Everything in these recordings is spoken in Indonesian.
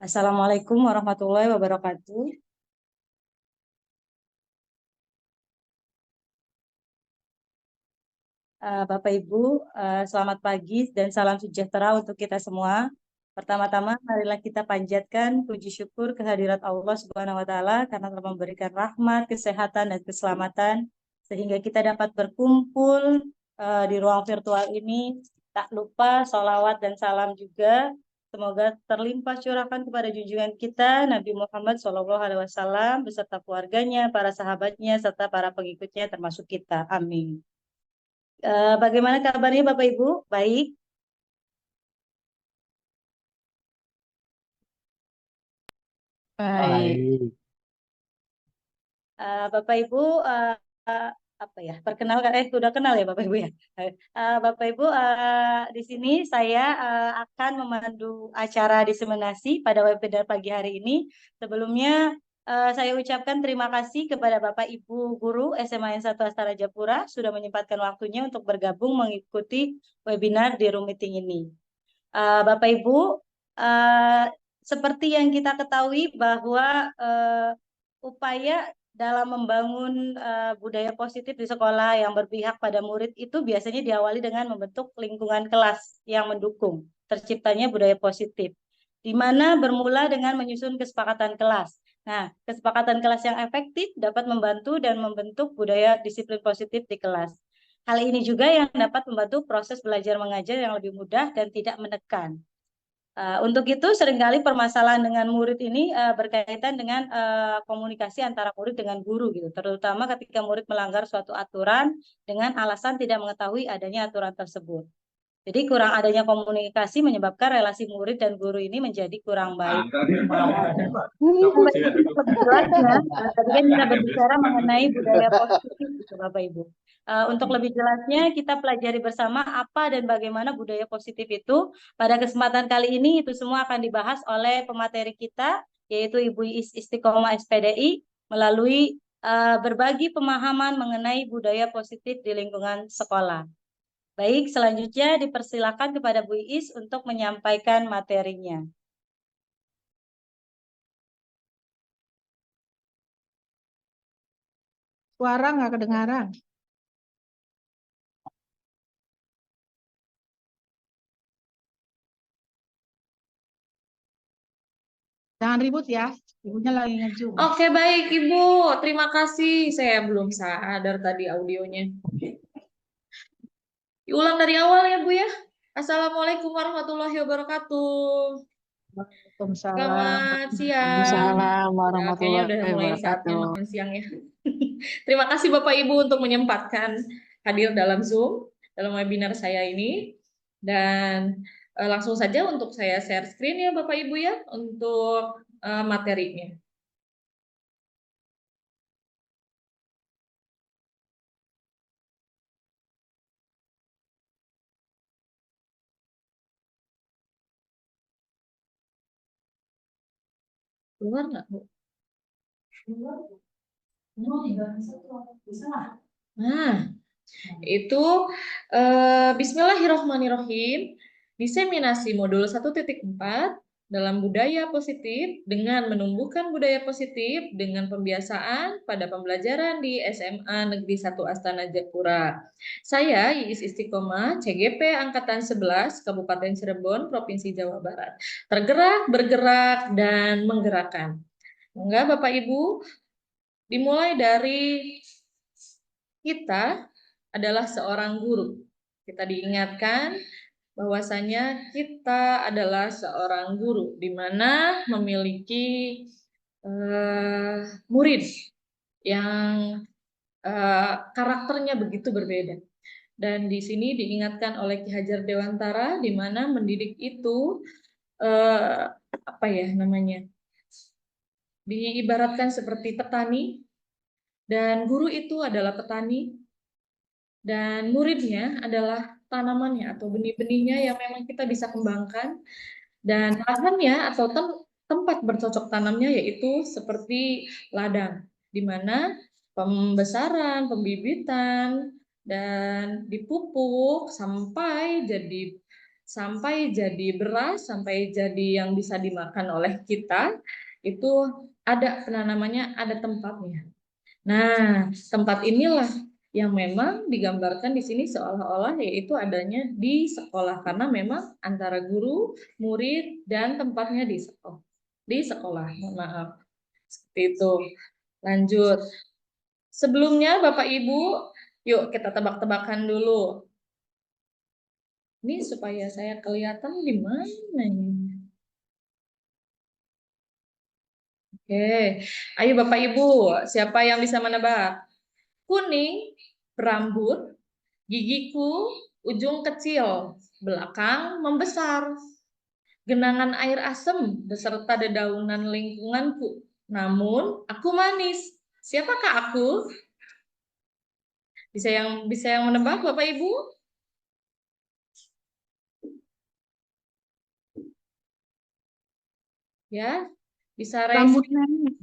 Assalamualaikum warahmatullahi wabarakatuh. Bapak Ibu, selamat pagi dan salam sejahtera untuk kita semua. Pertama-tama, marilah kita panjatkan puji syukur kehadirat Allah Subhanahu wa Ta'ala karena telah memberikan rahmat, kesehatan, dan keselamatan sehingga kita dapat berkumpul di ruang virtual ini. Tak lupa sholawat dan salam juga semoga terlimpah curahkan kepada junjungan kita Nabi Muhammad SAW beserta keluarganya, para sahabatnya, serta para pengikutnya termasuk kita. Amin. Bagaimana kabarnya Bapak Ibu? Baik. Baik. Bapak Ibu, apa ya? Perkenalkan, sudah kenal ya Bapak Ibu ya. Bapak Ibu, di sini saya akan memandu acara diseminasi pada webinar pagi hari ini. Sebelumnya saya ucapkan terima kasih kepada Bapak Ibu guru SMA N1 Astana Japura sudah menyempatkan waktunya untuk bergabung mengikuti webinar di Room Meeting ini. Bapak Ibu, uh, seperti yang kita ketahui bahwa upaya dalam membangun budaya positif di sekolah yang berpihak pada murid itu biasanya diawali dengan membentuk lingkungan kelas yang mendukung terciptanya budaya positif, di mana bermula dengan menyusun kesepakatan kelas. Nah, kesepakatan kelas yang efektif dapat membantu dan membentuk budaya disiplin positif di kelas. Hal ini juga yang dapat membantu proses belajar mengajar yang lebih mudah dan tidak menekan. Untuk itu seringkali permasalahan dengan murid ini berkaitan dengan komunikasi antara murid dengan guru gitu, terutama ketika murid melanggar suatu aturan dengan alasan tidak mengetahui adanya aturan tersebut. Jadi kurang adanya komunikasi menyebabkan relasi murid dan guru ini menjadi kurang baik. Untuk lebih jelasnya, tadi kan kita berbicara mengenai budaya positif gitu Bapak Ibu. Untuk lebih jelasnya kita pelajari bersama apa dan bagaimana budaya positif itu. Pada kesempatan kali ini itu semua akan dibahas oleh pemateri kita yaitu Ibu Istiqomah SPDI melalui berbagi pemahaman mengenai budaya positif di lingkungan sekolah. Baik, selanjutnya dipersilakan kepada Bu Iis untuk menyampaikan materinya. Suara nggak kedengaran. Jangan ribut ya, ibunya lagi nge-zoom. Oke, baik Ibu. Terima kasih. Saya belum sadar tadi audionya. Diulang dari awal ya, Bu ya. Assalamualaikum warahmatullahi wabarakatuh. Waalaikumsalam. Selamat siang. Waalaikumsalam Kayaknya warahmatullahi udah mulai saatnya wabarakatuh. makan siang ya. Terima kasih Bapak Ibu untuk menyempatkan hadir dalam Zoom, dalam webinar saya ini. Dan langsung saja untuk saya share screen ya Bapak Ibu ya, untuk materinya. Keluar nggak, Bu? Nah, itu Bismillahirrahmanirrahim. Diseminasi modul 1.4 dalam budaya positif dengan menumbuhkan budaya positif dengan pembiasaan pada pembelajaran di SMA Negeri 1 Astana Japura. Saya Iis Istiqomah, CGP Angkatan 11, Kabupaten Cirebon, Provinsi Jawa Barat. Tergerak, bergerak, dan menggerakkan. Enggak, Bapak Ibu, dimulai dari kita adalah seorang guru. Kita diingatkan bahwasanya kita adalah seorang guru, di mana memiliki murid yang karakternya begitu berbeda. Dan di sini diingatkan oleh Ki Hajar Dewantara, di mana mendidik itu apa ya namanya? Diibaratkan seperti petani, dan guru itu adalah petani, dan muridnya adalah tanamannya atau benih-benihnya yang memang kita bisa kembangkan, dan lahannya atau tempat bercocok tanamnya yaitu seperti ladang, di mana pembesaran, pembibitan, dan dipupuk sampai jadi sampai jadi beras, sampai jadi yang bisa dimakan oleh kita, itu ada penanamannya, ada tempatnya. Nah, tempat inilah yang memang digambarkan di sini seolah-olah yaitu adanya di sekolah, karena memang antara guru, murid, dan tempatnya di sekolah. Di sekolah, mohon maaf. Seperti itu. Lanjut. Sebelumnya Bapak Ibu, yuk kita tebak-tebakan dulu. Ini supaya saya kelihatan di mana ini. Oke, ayo Bapak Ibu, siapa yang bisa menebak? Kuning, berambut, gigiku, ujung kecil, belakang membesar. Genangan air asam beserta dedaunan lingkunganku. Namun aku manis. Siapakah aku? Bisa yang menebak Bapak Ibu? Ya, bisa raise. Rambut nenek.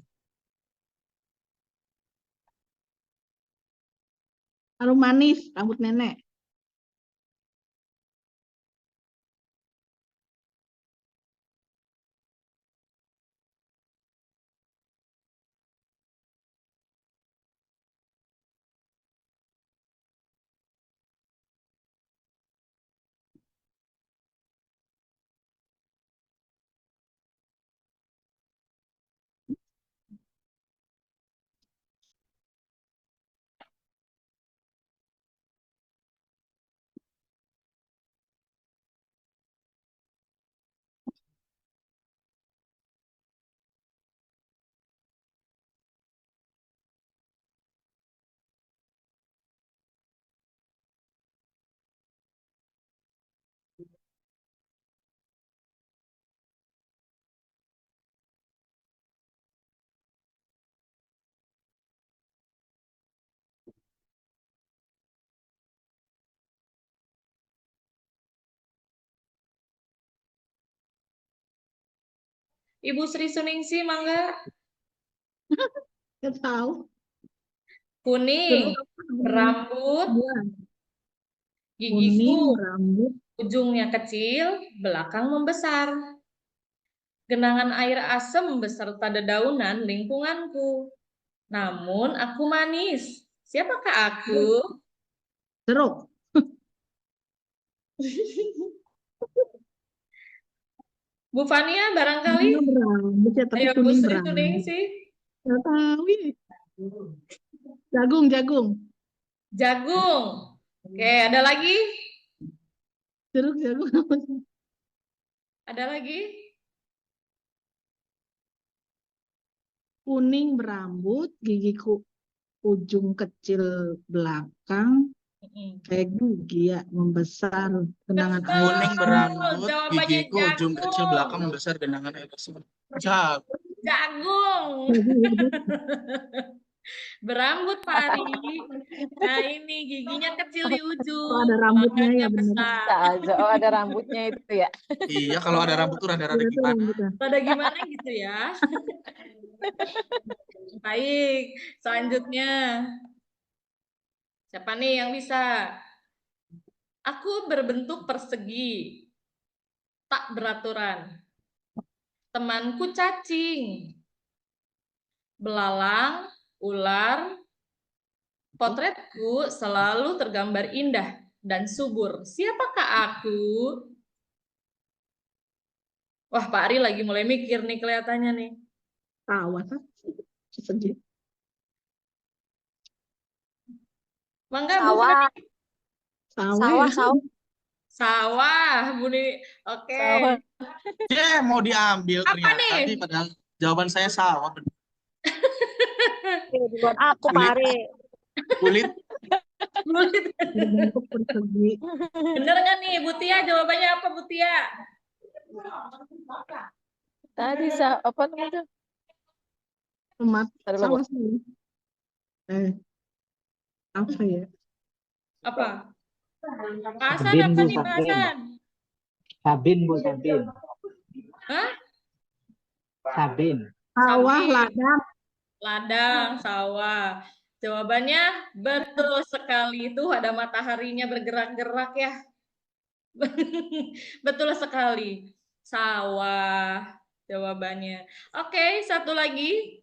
Harum manis, rambut nenek. Ibu Sri Suningsi, mangga. Gak tahu. Kuning, Terus apa namanya? berambut, Iya, gigiku, kuning, rambut. ujungnya kecil, belakang membesar. Genangan air asam beserta dedaunan lingkunganku. Namun aku manis. Siapakah aku? Jeruk. Bu Fania barangkali? Kuning berambut ya, tapi Ayo Bu kuning Sri berambut. Suningsi. Gak tahu ya. Jagung, jagung. Jagung. Oke, ada lagi? Jeruk, jagung. Apa sih? Ada lagi? Kuning berambut, gigiku ujung kecil belakang, Mm-mm. kayak gigi ya, membesar, genangan air Betul, Kuning asam. berambut, jawabannya gigiku ujung kecil, belakang jagung. membesar, genangan air asam. Jago. Jagung. Berambut Pak Ari. Nah ini giginya kecil di Kalau ujung, ada rambutnya makanya ya bener. besar. Aja. Oh, ada rambutnya itu ya. Iya, kalau ada rambut tuh rada-rada Iya tuh gimana. rambutnya. Pada gimana gitu ya. Baik, selanjutnya. Siapa nih yang bisa? Aku berbentuk persegi, tak beraturan. Temanku cacing, belalang, ular. Potretku selalu tergambar indah dan subur. Siapakah aku? Wah, Pak Ari lagi mulai mikir nih kelihatannya nih. Tawa kan? Sedih. Mangga Bu Sawah, Fani. Tawa sawah, ya. sawah, Sawah, Bu Nini. Oke. sawah. Ya, mau diambil Apa ternyata. nih? Padahal jawaban saya sawah. Buat aku, Pak Ari. Kulit. Kulit. Berbentuk persegi. Bener nggak nih, Bu Tia? Jawabannya apa, Bu Tia? Tadi apa namanya? Tomat. Tadi Sawah sih. Apa ya? Apa? Pak Hasan Sabin, apa Bu, nih, Pak sabin. Hasan? Sabin, Bu, sabin. Hah? Sabin. Sawah, Sabin. ladang. Ladang, sawah. Jawabannya betul sekali. Itu ada mataharinya bergerak-gerak ya. Betul sekali. Sawah jawabannya. Oke, satu lagi.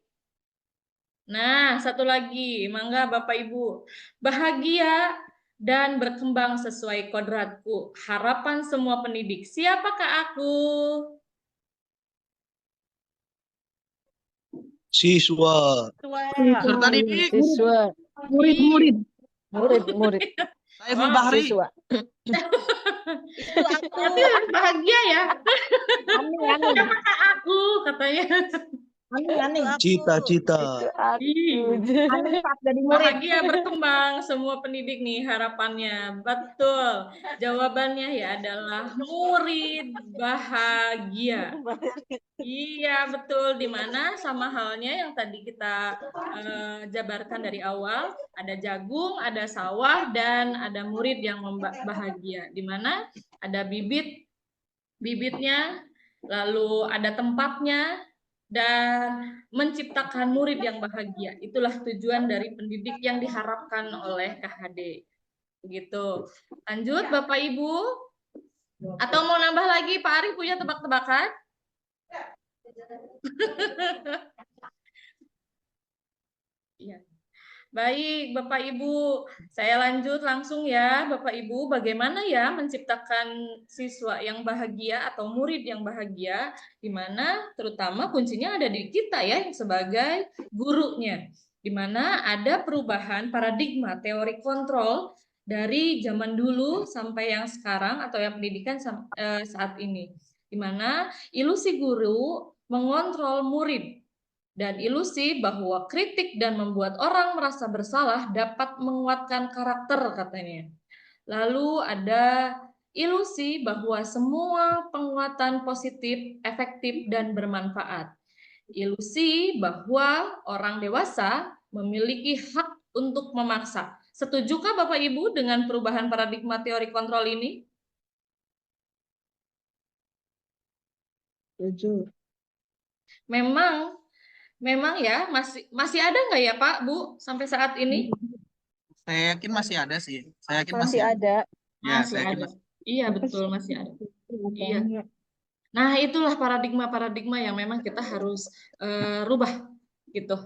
Nah, satu lagi. Mangga Bapak Ibu. Bahagia dan berkembang sesuai kodratku. Harapan semua pendidik. Siapakah aku? Siswa. Peserta didik. Siswa, Murid. murid. Saiful Bahri. Siswa. Tapi bahagia ya. Aneh. Siapakah aku? Katanya. Cita-cita. Ih. Aneh saat jadi murid. Bahagia berkembang semua pendidik nih harapannya. Betul. Jawabannya ya adalah murid bahagia. Iya, betul. Di mana sama halnya yang tadi kita jabarkan dari awal, ada jagung, ada sawah, dan ada murid yang bahagia. Di mana ada bibitnya, lalu ada tempatnya, dan menciptakan murid yang bahagia. Itulah tujuan dari pendidik yang diharapkan oleh KHD. Begitu. Lanjut, Bapak Ibu. Atau mau nambah lagi, Pak Arif punya tebak-tebakan? Iya. Baik, Bapak Ibu. Saya lanjut langsung ya, Bapak Ibu. Bagaimana ya menciptakan siswa yang bahagia atau murid yang bahagia, di mana terutama kuncinya ada di kita ya sebagai gurunya. Di mana ada perubahan paradigma teori kontrol dari zaman dulu sampai yang sekarang atau yang pendidikan saat ini. Di mana ilusi guru mengontrol murid. Dan ilusi bahwa kritik dan membuat orang merasa bersalah dapat menguatkan karakter katanya. Lalu ada ilusi bahwa semua penguatan positif, efektif, dan bermanfaat. Ilusi bahwa orang dewasa memiliki hak untuk memaksa. Setujukah Bapak Ibu dengan perubahan paradigma teori kontrol ini? Setuju. Memang ya masih ada nggak ya Pak Bu sampai saat ini? Saya yakin masih ada sih. Saya yakin Masih ada. Ya, Masih saya yakin ada. masih. Iya betul masih ada. Iya. Nah itulah paradigma-paradigma yang memang kita harus rubah gitu.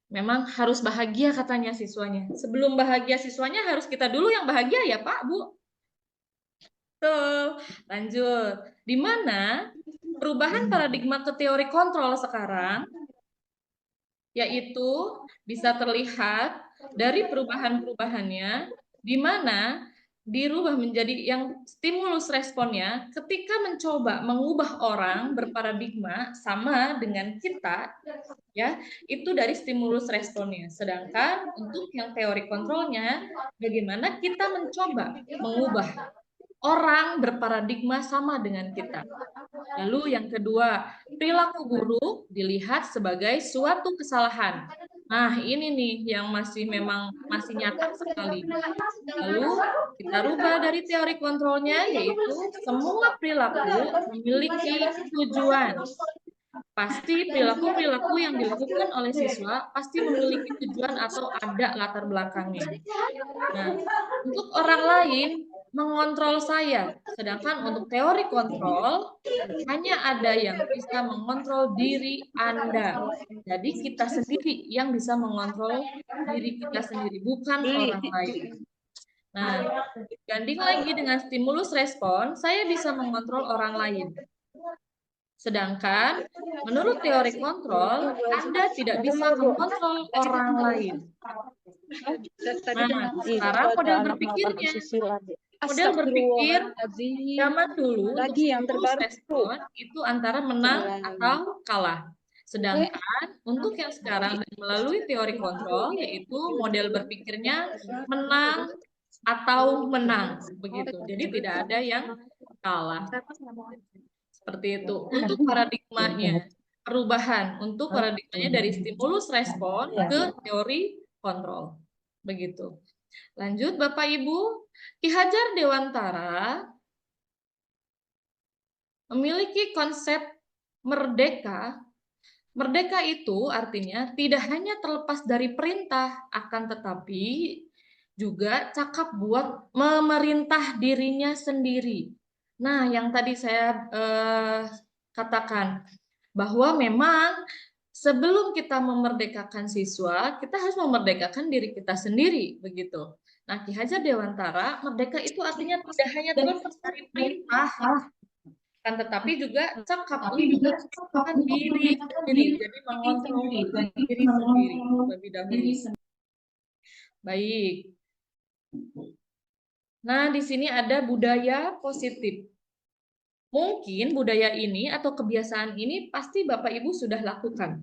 Memang harus bahagia katanya siswanya. Sebelum bahagia siswanya harus kita dulu yang bahagia ya Pak Bu. Tuh lanjut. Di mana perubahan paradigma ke teori kontrol sekarang yaitu bisa terlihat dari perubahan-perubahannya, di mana dirubah menjadi yang stimulus responnya ketika mencoba mengubah orang berparadigma sama dengan kita, ya itu dari stimulus responnya. Sedangkan untuk yang teori kontrolnya, bagaimana kita mencoba mengubah orang berparadigma sama dengan kita. Lalu yang kedua, perilaku guru dilihat sebagai suatu kesalahan. Nah, ini nih yang masih nyata sekali. Lalu kita rubah dari teori kontrolnya, yaitu semua perilaku memiliki tujuan. Pasti perilaku-perilaku yang dilakukan oleh siswa pasti memiliki tujuan atau ada latar belakangnya. Nah, untuk orang lain mengontrol saya, sedangkan untuk teori kontrol hanya ada yang bisa mengontrol diri Anda. Jadi kita sendiri yang bisa mengontrol diri kita sendiri, bukan orang lain. Nah, ganding lagi dengan stimulus respon, saya bisa mengontrol orang lain. Sedangkan menurut teori kontrol, Anda tidak bisa mengontrol orang lain. Nah, sekarang model berpikirnya. Model berpikir zaman dulu untuk stimulus respon itu antara menang atau kalah. Sedangkan untuk yang sekarang melalui teori kontrol yaitu model berpikirnya menang atau menang begitu. Jadi tidak ada yang kalah. Seperti itu. Untuk paradigmanya, perubahan untuk paradigmanya dari stimulus respon ke teori kontrol. Begitu. Lanjut Bapak Ibu, Ki Hajar Dewantara memiliki konsep merdeka. Merdeka itu artinya tidak hanya terlepas dari perintah, akan tetapi juga cakap buat memerintah dirinya sendiri. Nah, yang tadi saya katakan bahwa memang sebelum kita memerdekakan siswa, kita harus memerdekakan diri kita sendiri, begitu. Nah, Ki Hajar Dewantara, merdeka itu artinya tidak hanya terlepas dari perintah, kan tetapi juga cakap untuk menciptakan diri sendiri, jadi mengontrol diri sendiri terlebih dahulu. Baik. Nah, di sini ada budaya positif. Mungkin budaya ini atau kebiasaan ini pasti Bapak Ibu sudah lakukan.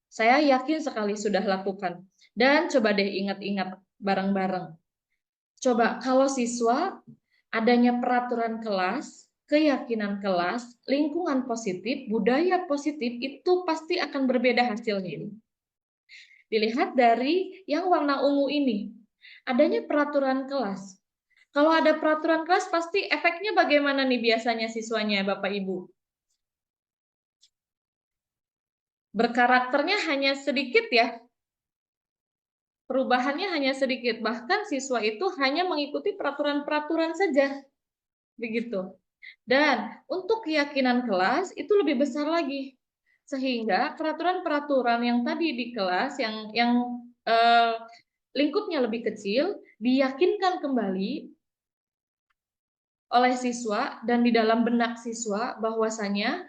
Saya yakin sekali sudah lakukan. Dan coba deh ingat-ingat bareng-bareng. Coba kalau siswa adanya peraturan kelas, keyakinan kelas, lingkungan positif, budaya positif itu pasti akan berbeda hasilnya. Dilihat dari yang warna ungu ini. Adanya peraturan kelas. Kalau ada peraturan kelas pasti efeknya bagaimana nih biasanya siswanya Bapak Ibu? Berkarakternya hanya sedikit ya. Perubahannya hanya sedikit. Bahkan siswa itu hanya mengikuti peraturan-peraturan saja. Begitu. Dan untuk keyakinan kelas itu lebih besar lagi. Sehingga peraturan-peraturan yang tadi di kelas yang lingkupnya lebih kecil diyakinkan kembali oleh siswa dan di dalam benak siswa bahwasanya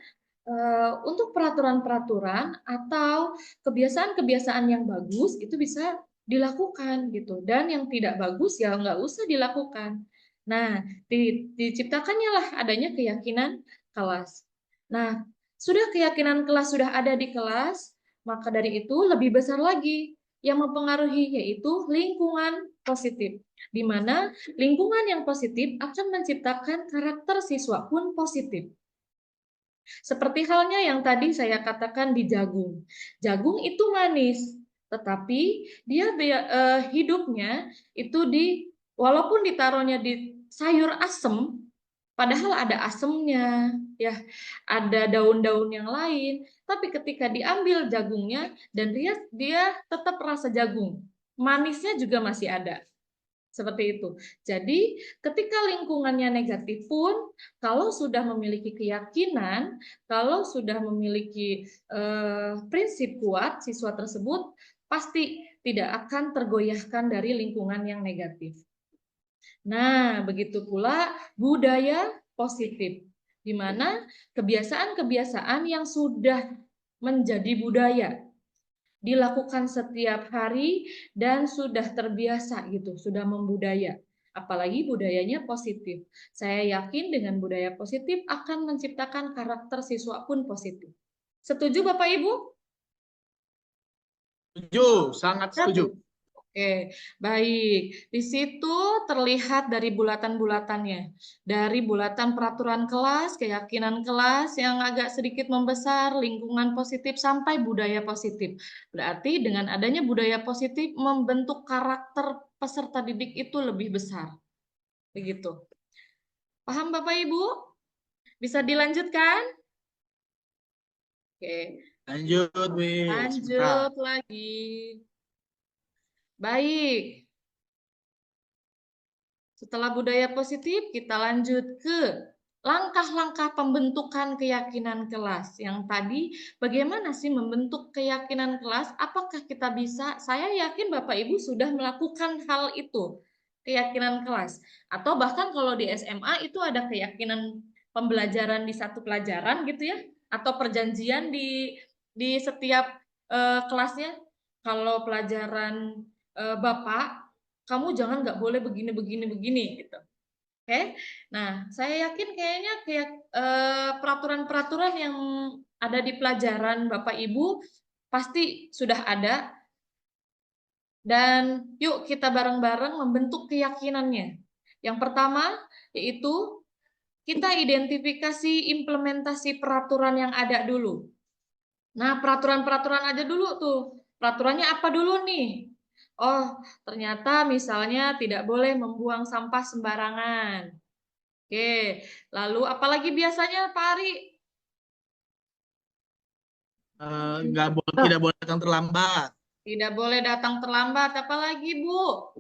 untuk peraturan-peraturan atau kebiasaan-kebiasaan yang bagus itu bisa dilakukan gitu, dan yang tidak bagus ya nggak usah dilakukan. Nah, diciptakannya lah adanya keyakinan kelas. Nah, sudah keyakinan kelas sudah ada di kelas, maka dari itu lebih besar lagi yang mempengaruhi yaitu lingkungan positif, di mana lingkungan yang positif akan menciptakan karakter siswa pun positif. Seperti halnya yang tadi saya katakan di jagung. Jagung itu manis, tetapi dia hidupnya itu walaupun ditaruhnya di sayur asem, padahal ada asemnya, ya, ada daun-daun yang lain, tapi ketika diambil jagungnya dan dia tetap rasa jagung, manisnya juga masih ada. Seperti itu. Jadi, ketika lingkungannya negatif pun, kalau sudah memiliki keyakinan, kalau sudah memiliki prinsip kuat, siswa tersebut pasti tidak akan tergoyahkan dari lingkungan yang negatif. Nah, begitu pula budaya positif, di mana kebiasaan-kebiasaan yang sudah menjadi budaya dilakukan setiap hari dan sudah terbiasa gitu, sudah membudaya. Apalagi budayanya positif. Saya yakin dengan budaya positif akan menciptakan karakter siswa pun positif. Setuju Bapak Ibu? Setuju, sangat setuju. Oke, baik. Di situ terlihat dari bulatan-bulatannya. Dari bulatan peraturan kelas, keyakinan kelas yang agak sedikit membesar, lingkungan positif, sampai budaya positif. Berarti dengan adanya budaya positif membentuk karakter peserta didik itu lebih besar. Begitu. Paham Bapak Ibu? Bisa dilanjutkan? Oke, Lanjut, Miss. lanjut lagi. Baik. Setelah budaya positif, kita lanjut ke langkah-langkah pembentukan keyakinan kelas. Yang tadi, bagaimana sih membentuk keyakinan kelas? Apakah kita bisa? Saya yakin Bapak Ibu sudah melakukan hal itu, keyakinan kelas. Atau bahkan kalau di SMA itu ada keyakinan pembelajaran di satu pelajaran gitu ya, atau perjanjian di setiap kelasnya. Kalau pelajaran Bapak, kamu jangan nggak boleh begini gitu. Oke, nah saya yakin kayaknya kayak peraturan-peraturan yang ada di pelajaran Bapak Ibu pasti sudah ada, dan yuk kita bareng-bareng membentuk keyakinannya. Yang pertama yaitu kita identifikasi implementasi peraturan yang ada dulu. Nah, peraturan-peraturan aja dulu tuh. Peraturannya apa dulu nih? Oh, ternyata misalnya tidak boleh membuang sampah sembarangan. Oke, lalu apalagi biasanya Pak Ari? Tidak boleh datang terlambat. Tidak boleh datang terlambat, apalagi Bu?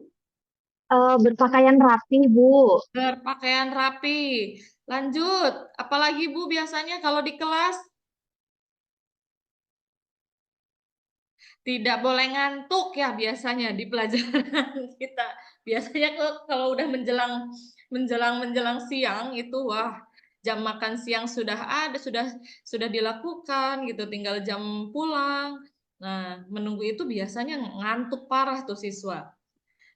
Berpakaian rapi, Bu. Berpakaian rapi. Lanjut, apalagi Bu biasanya kalau di kelas? Tidak boleh ngantuk ya biasanya di pelajaran kita. Biasanya kalau udah menjelang siang itu wah, jam makan siang sudah ada, sudah dilakukan gitu, tinggal jam pulang. Nah, menunggu itu biasanya ngantuk parah tuh siswa.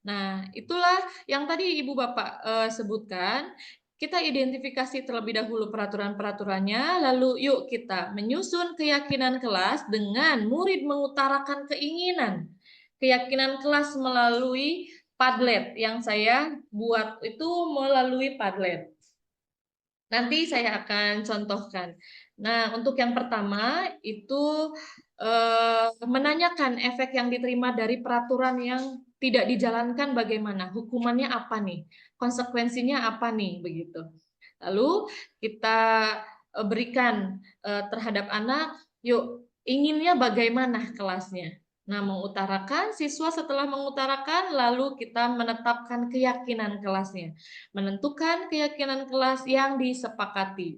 Nah, itulah yang tadi Ibu Bapak sebutkan. Kita identifikasi terlebih dahulu peraturan-peraturannya, lalu yuk kita menyusun keyakinan kelas dengan murid mengutarakan keinginan. Keyakinan kelas melalui Padlet yang saya buat itu melalui Padlet. Nanti saya akan contohkan. Nah, untuk yang pertama itu menanyakan efek yang diterima dari peraturan yang tidak dijalankan bagaimana, hukumannya apa nih, konsekuensinya apa nih, begitu. Lalu kita berikan terhadap anak, yuk inginnya bagaimana kelasnya. Nah, mengutarakan, siswa setelah mengutarakan, lalu kita menetapkan keyakinan kelasnya. Menentukan keyakinan kelas yang disepakati.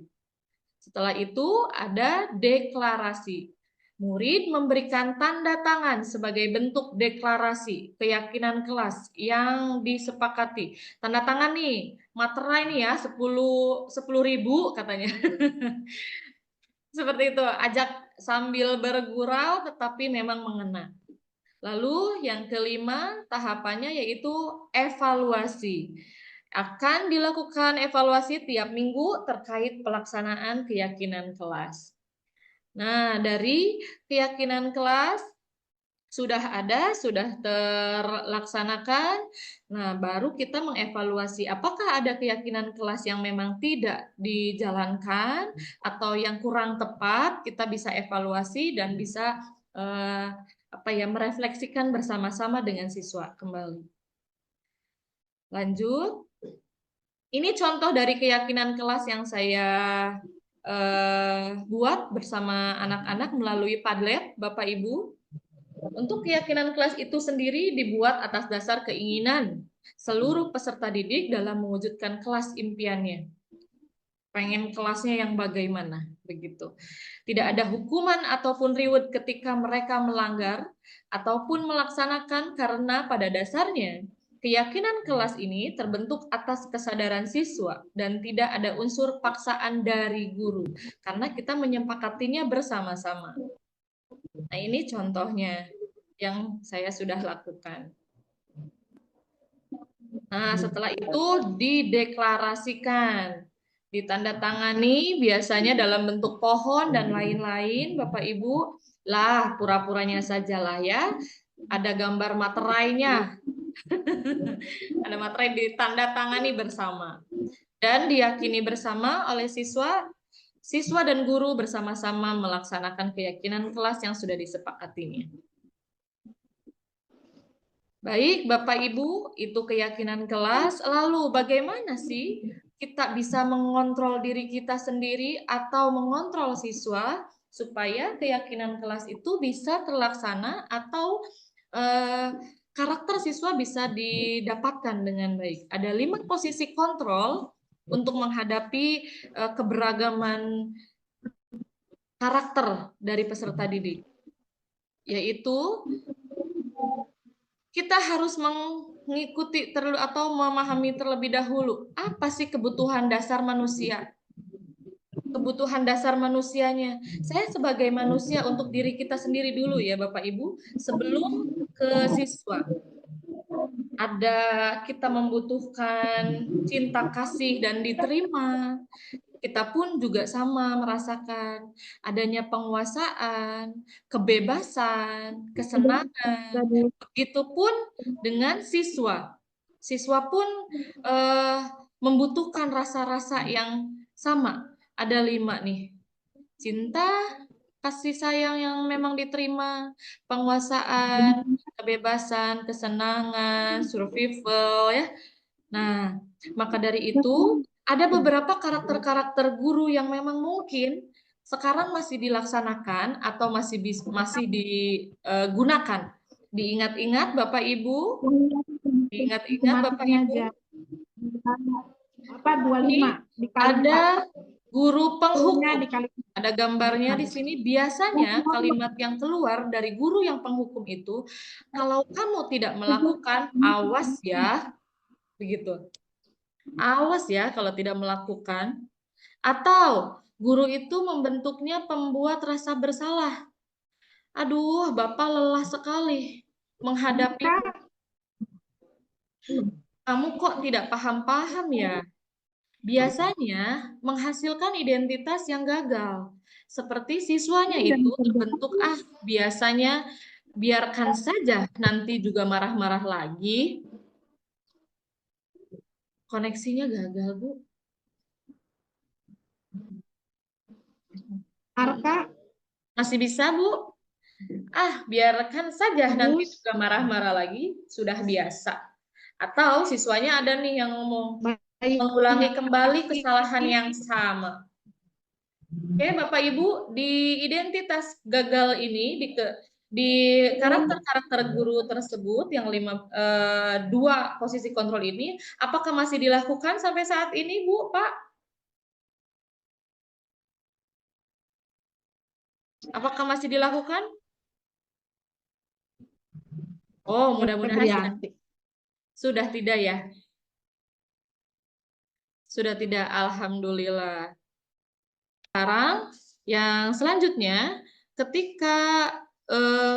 Setelah itu ada deklarasi. Murid memberikan tanda tangan sebagai bentuk deklarasi keyakinan kelas yang disepakati. Tanda tangan nih, materai nih ya, 10.000 katanya. Seperti itu, ajak sambil bergurau tetapi memang mengena. Lalu yang kelima tahapannya yaitu evaluasi. Akan dilakukan evaluasi tiap minggu terkait pelaksanaan keyakinan kelas. Nah, dari keyakinan kelas sudah ada, sudah terlaksanakan. Nah, baru kita mengevaluasi apakah ada keyakinan kelas yang memang tidak dijalankan atau yang kurang tepat. Kita bisa evaluasi dan bisa merefleksikan bersama-sama dengan siswa kembali. Lanjut. Ini contoh dari keyakinan kelas yang saya buat bersama anak-anak melalui Padlet, Bapak Ibu. Untuk keyakinan kelas itu sendiri dibuat atas dasar keinginan seluruh peserta didik dalam mewujudkan kelas impiannya. Pengen kelasnya yang bagaimana, begitu. Tidak ada hukuman ataupun reward ketika mereka melanggar ataupun melaksanakan karena pada dasarnya keyakinan kelas ini terbentuk atas kesadaran siswa dan tidak ada unsur paksaan dari guru karena kita menyepakatinya bersama-sama. Nah, ini contohnya yang saya sudah lakukan. Nah, setelah itu dideklarasikan, ditandatangani biasanya dalam bentuk pohon dan lain-lain, Bapak Ibu. Lah, pura-puranya sajalah ya. Ada gambar materainya. Ada materai ditandatangani bersama. Dan diyakini bersama oleh siswa dan guru bersama-sama melaksanakan keyakinan kelas yang sudah disepakatinya. Baik, Bapak Ibu, itu keyakinan kelas. Lalu bagaimana sih kita bisa mengontrol diri kita sendiri atau mengontrol siswa supaya keyakinan kelas itu bisa terlaksana atau karakter siswa bisa didapatkan dengan baik. Ada 5 posisi kontrol untuk menghadapi keberagaman karakter dari peserta didik, yaitu kita harus mengikuti atau memahami terlebih dahulu apa sih kebutuhan dasar manusia. Kebutuhan dasar manusianya. Saya sebagai manusia untuk diri kita sendiri dulu ya Bapak Ibu, sebelum ke siswa. Kita membutuhkan cinta kasih dan diterima. Kita pun juga sama merasakan adanya penguasaan, kebebasan, kesenangan. Begitupun dengan siswa. Siswa pun membutuhkan rasa-rasa yang sama. Ada 5 nih. Cinta, kasih sayang yang memang diterima, penguasaan, kebebasan, kesenangan, survival ya. Nah, maka dari itu ada beberapa karakter-karakter guru yang memang mungkin sekarang masih dilaksanakan atau masih digunakan Diingat-ingat Bapak Ibu, diingat-ingat Bapak Matematikanya Ibu. aja. Apa 25 dikali Ada guru 4. penghukum. Dikali Ada gambarnya di sini. Biasanya kalimat yang keluar dari guru yang penghukum itu, kalau kamu tidak melakukan, awas ya, begitu. Awas ya kalau tidak melakukan. Atau guru itu membentuknya pembuat rasa bersalah. Aduh, Bapak lelah sekali menghadapi kamu kok tidak paham-paham ya. Biasanya menghasilkan identitas yang gagal. Seperti siswanya itu terbentuk, biasanya biarkan saja nanti juga marah-marah lagi. Koneksinya gagal, Bu. Arka Masih bisa, Bu? Biarkan saja nanti bagus. juga marah-marah lagi, sudah biasa. Atau siswanya ada nih yang ngomong, Baik. mengulangi kembali kesalahan yang sama. Oke, Bapak Ibu, di identitas gagal ini, di karakter-karakter guru tersebut, yang 2 posisi kontrol ini, apakah masih dilakukan sampai saat ini, Bu, Pak? Apakah masih dilakukan? Oh, mudah-mudahan sudah tidak ya. Sudah tidak, alhamdulillah. Sekarang yang selanjutnya, ketika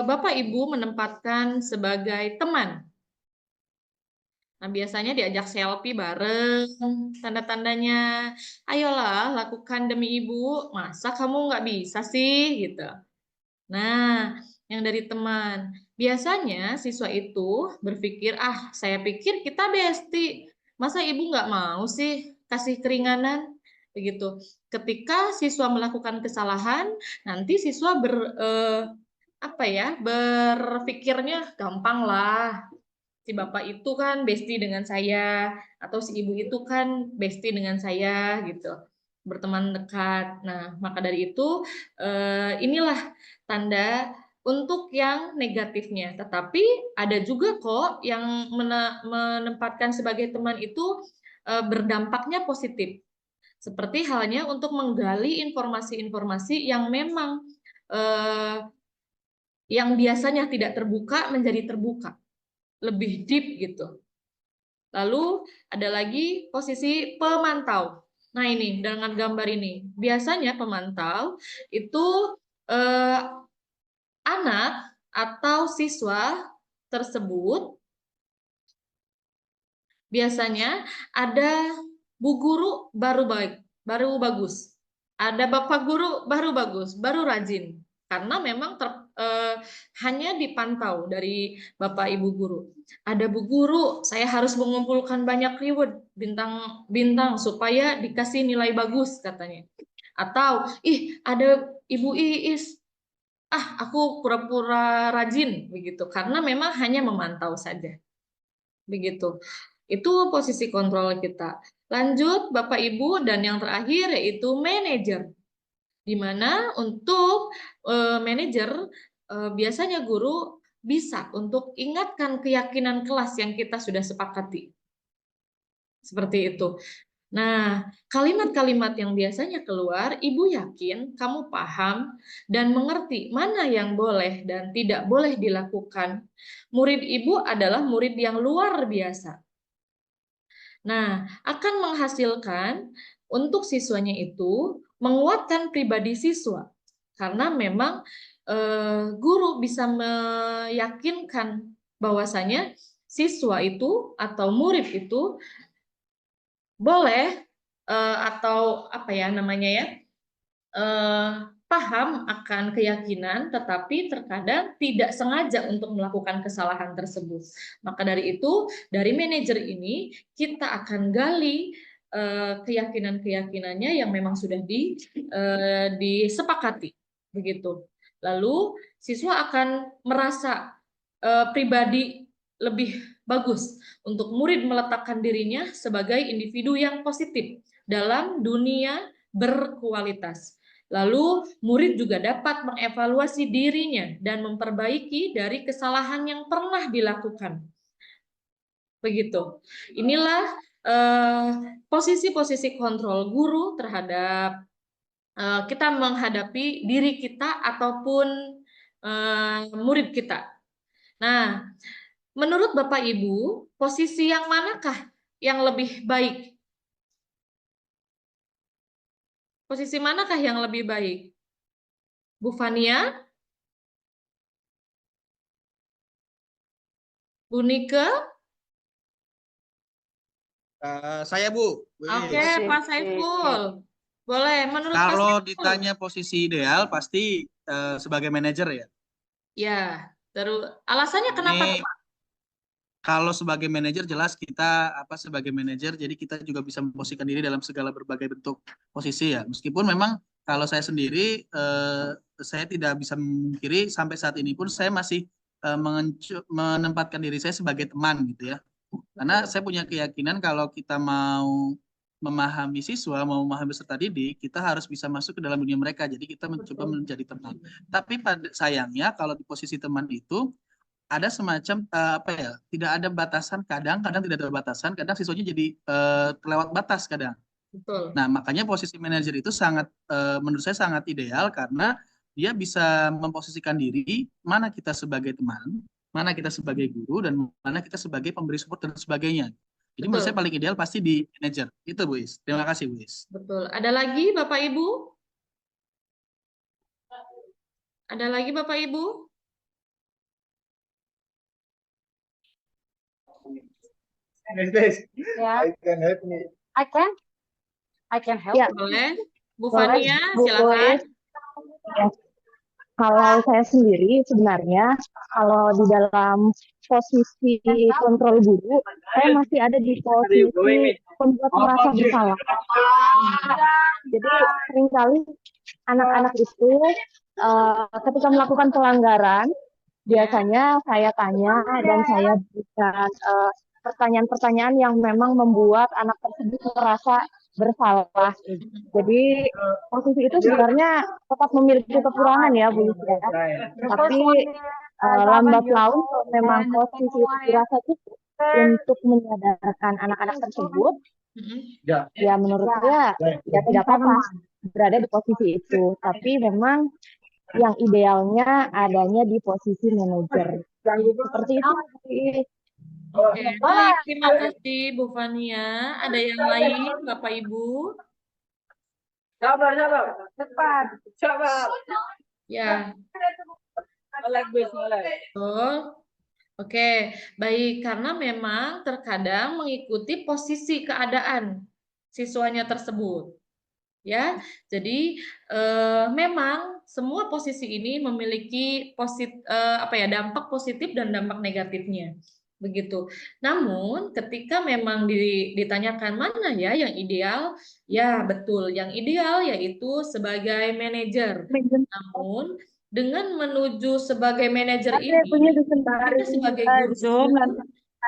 Bapak Ibu menempatkan sebagai teman. Nah, biasanya diajak selfie bareng, tanda-tandanya, ayolah lakukan demi ibu, masa kamu nggak bisa sih, gitu. Nah, yang dari teman, biasanya siswa itu berpikir, saya pikir kita bestie, masa ibu nggak mau sih kasih keringanan, begitu. Ketika siswa melakukan kesalahan, nanti siswa berpikirnya gampang lah. Si bapak itu kan bestie dengan saya, atau si ibu itu kan bestie dengan saya, gitu, berteman dekat. Nah, maka dari itu inilah tanda untuk yang negatifnya. Tetapi ada juga kok yang menempatkan sebagai teman itu berdampaknya positif. Seperti halnya untuk menggali informasi-informasi yang memang yang biasanya tidak terbuka menjadi terbuka. Lebih deep gitu. Lalu ada lagi posisi pemantau. Nah, ini dengan gambar ini. Biasanya pemantau itu anak atau siswa tersebut biasanya ada bu guru baru bagus. Ada bapak guru baru bagus, baru rajin. Karena memang hanya dipantau dari bapak ibu guru. Ada bu guru, saya harus mengumpulkan banyak reward bintang supaya dikasih nilai bagus katanya. Atau ada ibu Iis, aku pura-pura rajin begitu, karena memang hanya memantau saja. Begitu. Itu posisi kontrol kita. Lanjut Bapak Ibu, dan yang terakhir yaitu manajer. Di mana untuk manajer biasanya guru bisa untuk ingatkan keyakinan kelas yang kita sudah sepakati. Seperti itu. Nah, kalimat-kalimat yang biasanya keluar, Ibu yakin kamu paham dan mengerti mana yang boleh dan tidak boleh dilakukan. Murid Ibu adalah murid yang luar biasa. Nah, akan menghasilkan untuk siswanya itu menguatkan pribadi siswa. Karena memang guru bisa meyakinkan bahwasanya siswa itu atau murid itu boleh atau paham akan keyakinan, tetapi terkadang tidak sengaja untuk melakukan kesalahan tersebut. Maka dari itu, dari manajer ini kita akan gali keyakinan-keyakinannya yang memang sudah disepakati, begitu. Lalu siswa akan merasa pribadi lebih bagus untuk murid meletakkan dirinya sebagai individu yang positif dalam dunia berkualitas. Lalu murid juga dapat mengevaluasi dirinya dan memperbaiki dari kesalahan yang pernah dilakukan. Begitu. Inilah posisi-posisi kontrol guru terhadap kita menghadapi diri kita ataupun murid kita. Nah, menurut Bapak Ibu, posisi yang manakah yang lebih baik? Posisi manakah yang lebih baik? Bu Fania? Bu Nike? Saya Bu. Oke, Wis. Pak Saiful. Boleh, menurut Pak Kalau Saiful? ditanya posisi ideal pasti sebagai manajer ya. Ya, terus alasannya kenapa tuh, Ini Pak? kalau sebagai manajer jelas kita sebagai manajer jadi kita juga bisa memposisikan diri dalam segala berbagai bentuk posisi ya. Meskipun memang kalau saya sendiri saya tidak bisa memungkiri sampai saat ini pun saya masih menempatkan diri saya sebagai teman gitu ya. Karena saya punya keyakinan kalau kita mau memahami siswa, mau memahami peserta didik, kita harus bisa masuk ke dalam dunia mereka. Jadi kita mencoba menjadi teman. Tapi sayangnya kalau di posisi teman itu ada semacam tidak ada batasan, kadang-kadang tidak ada batasan, kadang siswanya jadi terlewat batas kadang. Betul. Nah, makanya posisi manajer itu sangat menurut saya sangat ideal karena dia bisa memposisikan diri mana kita sebagai teman, mana kita sebagai guru, dan mana kita sebagai pemberi support dan sebagainya. Jadi menurut saya Betul. paling ideal pasti di manajer. Itu Bu Is. Terima kasih Bu Is. Betul. Ada lagi Bapak Ibu? Ada lagi Bapak Ibu? Ya. I can help. Ya, Boleh. Bu boleh, Fania, Bu silakan. Bois. Ya. Kalau saya sendiri sebenarnya kalau di dalam posisi kontrol guru, saya masih ada di posisi pembuat merasa bersalah. Jadi seringkali anak-anak itu ketika melakukan pelanggaran, biasanya saya tanya dan saya berikan pertanyaan-pertanyaan yang memang membuat anak tersebut merasa bersalah. Jadi posisi itu sebenarnya tetap memiliki kekurangan ya Bu Yusya. Tapi lambat laun kalau memang posisi itu dirasa cukup untuk menyadarkan anak-anak tersebut, ya menurut saya ya tidak apa-apa berada di posisi itu. Tapi memang yang idealnya adanya di posisi manajer. Seperti itu. Oke, baik. Terima kasih Bu Fania. Ada yang lain Bapak Ibu? Ya. Betul. Oke, baik. Karena memang terkadang mengikuti posisi keadaan siswanya tersebut. Ya, jadi memang semua posisi ini memiliki dampak positif dan dampak negatifnya. Begitu. Namun ketika memang ditanyakan mana ya yang ideal, ya betul, yang ideal yaitu sebagai manajer. Namun dengan menuju sebagai manajer ini, kita sebagai guru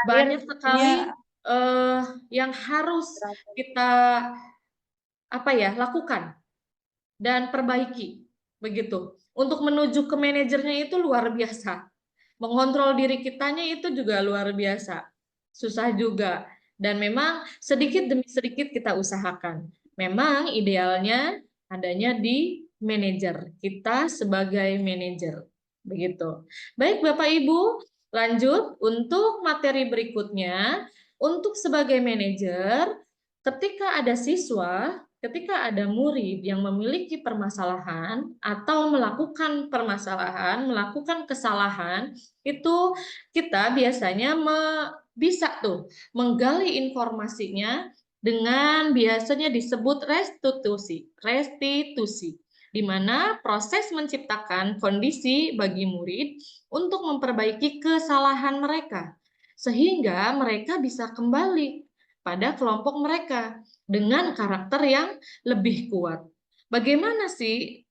banyak sekali yang harus kita lakukan dan perbaiki. Begitu. Untuk menuju ke manajernya itu luar biasa. Mengontrol diri kitanya itu juga luar biasa. Susah juga. Dan memang sedikit demi sedikit kita usahakan. Memang idealnya adanya di manajer. Kita sebagai manajer. Begitu. Baik Bapak Ibu, lanjut untuk materi berikutnya. Untuk sebagai manajer, ketika ada siswa, ketika ada murid yang memiliki permasalahan atau melakukan permasalahan, melakukan kesalahan, itu kita biasanya bisa menggali informasinya dengan biasanya disebut restitusi, di mana proses menciptakan kondisi bagi murid untuk memperbaiki kesalahan mereka, sehingga mereka bisa kembali pada kelompok mereka dengan karakter yang lebih kuat. Bagaimana sih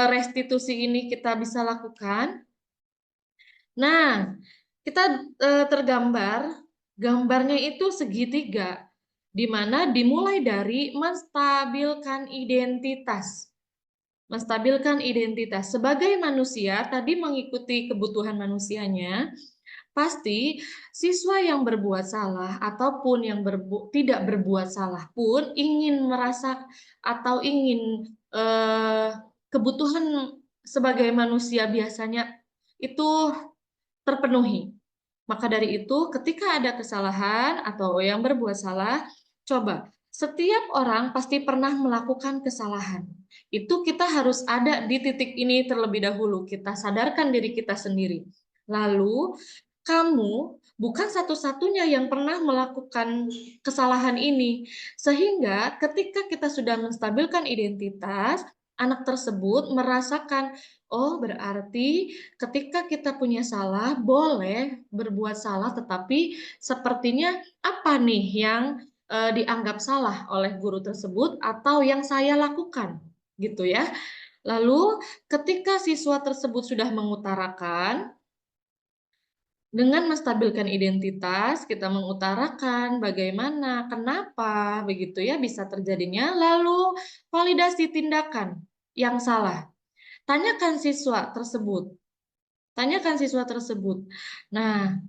restitusi ini kita bisa lakukan? Nah, kita gambarnya itu segitiga, di mana dimulai dari menstabilkan identitas. menstabilkan identitas. Sebagai manusia, tadi mengikuti kebutuhan manusianya, pasti siswa yang berbuat salah ataupun yang tidak berbuat salah pun ingin merasa atau ingin kebutuhan sebagai manusia biasanya itu terpenuhi. Maka dari itu, ketika ada kesalahan atau yang berbuat salah, coba setiap orang pasti pernah melakukan kesalahan. Itu kita harus ada di titik ini terlebih dahulu. Kita sadarkan diri kita sendiri. Lalu, kamu bukan satu-satunya yang pernah melakukan kesalahan ini. Sehingga ketika kita sudah menstabilkan identitas, anak tersebut merasakan, oh berarti ketika kita punya salah, boleh berbuat salah, tetapi sepertinya apa nih yang dianggap salah oleh guru tersebut atau yang saya lakukan, gitu ya. Lalu ketika siswa tersebut sudah mengutarakan, dengan menstabilkan identitas, kita mengutarakan bagaimana, kenapa, begitu ya bisa terjadinya, lalu validasi tindakan yang salah. Tanyakan siswa tersebut. Tanyakan siswa tersebut. Nah,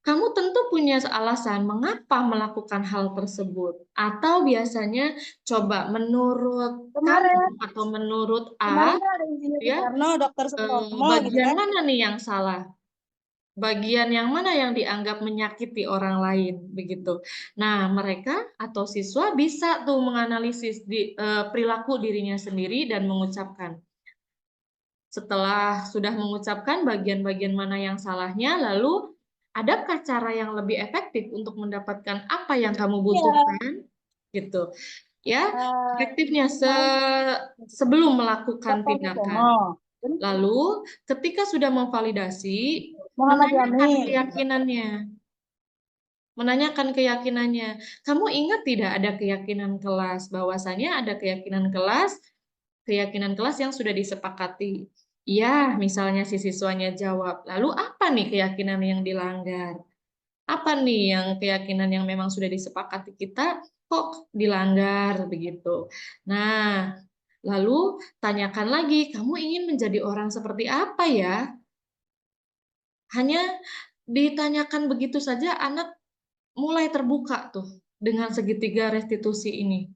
kamu tentu punya alasan mengapa melakukan hal tersebut. Atau biasanya coba menurut kamu atau menurut A, ada Insinyur ya, Soekarno, Dr. Sutomo, gitu bagian kan. mana nih yang salah? Bagian yang mana yang dianggap menyakiti orang lain, begitu. Nah, mereka atau siswa bisa tuh menganalisis perilaku dirinya sendiri dan mengucapkan. Setelah sudah mengucapkan bagian-bagian mana yang salahnya, lalu adakah cara yang lebih efektif untuk mendapatkan apa yang kamu butuhkan? Gitu. Ya, efektifnya sebelum melakukan Dr. tindakan. Sutomo, Lalu, ketika sudah memvalidasi, Muhammad menanyakan Yamin. keyakinannya. Menanyakan keyakinannya. Kamu ingat tidak ada keyakinan kelas? Bahwasanya ada keyakinan kelas yang sudah disepakati. Iya, misalnya si siswanya jawab. Lalu apa nih keyakinan yang dilanggar? Apa nih yang keyakinan yang memang sudah disepakati kita kok dilanggar begitu. Nah, lalu tanyakan lagi, kamu ingin menjadi orang seperti apa ya? Hanya ditanyakan begitu saja anak mulai terbuka tuh dengan segitiga restitusi ini.